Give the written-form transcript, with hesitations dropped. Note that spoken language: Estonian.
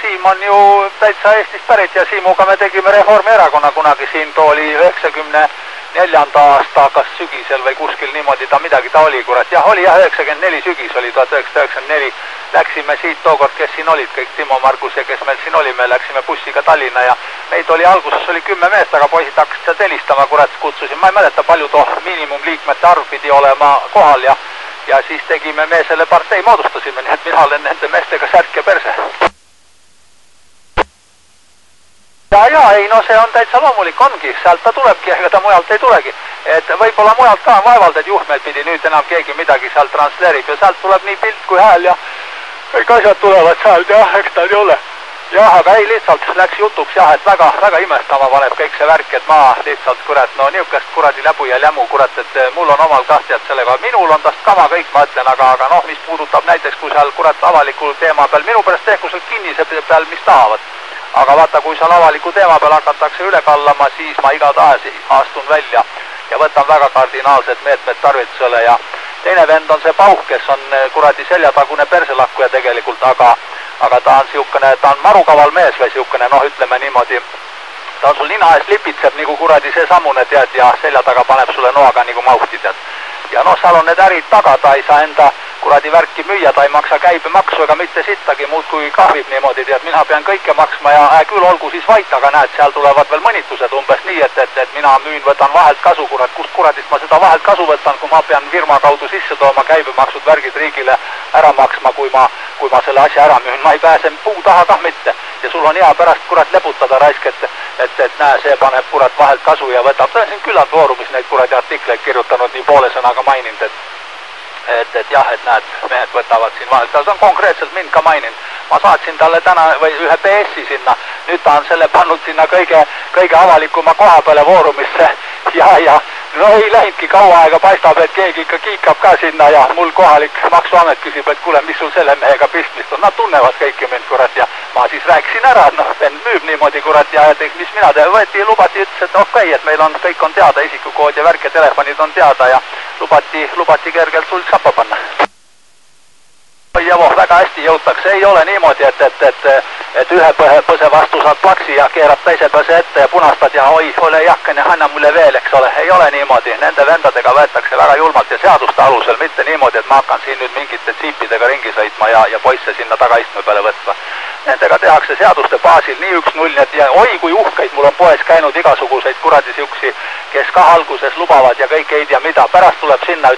Siim on ju täitsa Eestist pärit ja Siimuga me tegime Reformierakonna kunagi siin, too oli 94. aasta, kas sügisel või kuskil niimoodi ta oli, kurat. Jah, oli jah, 94 sügis oli 1994. Läksime siit tookord, kes siin olid, kõik Timo, Margus ja kes meil siin oli, me läksime bussiga Tallinna ja meid oli alguses 10 meest, aga poisid hakkasid sealt helistama, kurat, kutsusin, ma ei mäleta, palju too miinimumliikmete arv pidi olema kohal ja siis tegime me selle partei, moodustasime, nii et mina olen nende meestega särk ja perse. Ja ei, no see on täitsa loomulik, ongi, sealt ta tulebki, ega ta mujalt ei tulegi. Et võib-olla mujalt ka on vaevalt, et juhtmeid pidi nüüd enam keegi midagi sealt transleerib ja sealt tuleb nii pilt kui hääl ja kõik asjad tulevad sealt, jah, eks ta ei ole. Jah, aga ei, lihtsalt läks jutuks jah, et väga imestama paneb kõik see värk, et ma lihtsalt, kurat, no niukest kuradi läbu ja lämu, kurat, et mul on omal kahtjad sellega, minul on tast kama kõik, ma ütlen, aga noh, mis puudutab näiteks, kui seal, kurat, avaliku teema peal, minu pärast tehku seal kinnise peal, mis tahavad. Aga vaata, kui seal avaliku teema peal hakatakse üle kallama, siis ma igatahes astun välja ja võtan väga kardinaalsed meetmed tarvitusele ja teine vend on see Pauh, kes on kuradi seljatagune perselakkuja tegelikult, aga ta on siukene, ta on marukaval mees või siukene, noh, ütleme niimoodi, ta on sul nina ees lipitseb nagu kuradi see samune, tead, ja selja taga paneb sulle noaga nagu mauhti, tead. Ja noh, seal on need ärid taga, ta ei saa enda kuradi värki müüa, ta ei maksa käibemaksu ega mitte sittagi, muud kui kahvib niimoodi, tead, mina pean kõike maksma ja küll olgu siis vait, aga näed, seal tulevad veel mõnitused umbes nii, et mina müün, võtan vahelt kasu, kurat, kust kuradist ma seda vahelt kasu võtan, kui ma pean firma kaudu sisse tooma käibemaksud, värgid riigile ära maksma, kui ma selle asja ära müün, ma ei pääse puu taha kah mitte ja sul on hea pärast kurat lebutada raisk, et näe, see paneb kurat vahelt kasu ja võtab, ta on siin küllalt Foorumis neid kuradi artikleid kirjutanud, nii poole sõnaga maininud, et jah, et näed, mehed võtavad siin vahelt, ta on konkreetselt mind ka maininud. Ma saatsin talle täna või ühe PS-i sinna, nüüd ta on selle pannud sinna kõige avalikuma koha peale Foorumisse ja no ei läinudki kaua aega, paistab, et keegi ikka kiikab ka sinna ja mul kohalik maksuamet küsib, et kuule, mis sul selle mehega pistmist on, nad tunnevad kõiki mind, kurat, ja ma siis rääkisin ära, noh, vend müüb niimoodi, kurat, ja mis mina teen, võeti, lubati, ütles, et okei, et meil on, kõik on teada, isikukood ja värk ja telefonid on teada ja lubati kergelt sul sappa panna. Ja voh, väga hästi jõutakse, ei ole niimoodi, et ühe põse vastu saad plaksi ja keerad teise põse ette ja punastad ja oi, ole jakkene, anna mulle veel, eks ole, ei ole niimoodi, nende vendadega võetakse väga julmalt ja seaduste alusel, mitte niimoodi, et ma hakkan siin nüüd mingite tsiipidega ringi sõitma ja poisse sinna tagaistme peale võtma. Nendega tehakse seaduste baasil nii 1-0 ja oi kui uhkeid, mul on poes käinud igasuguseid kuradi siuksi, kes ka alguses lubavad ja kõik ei tea mida, pärast tuleb sinna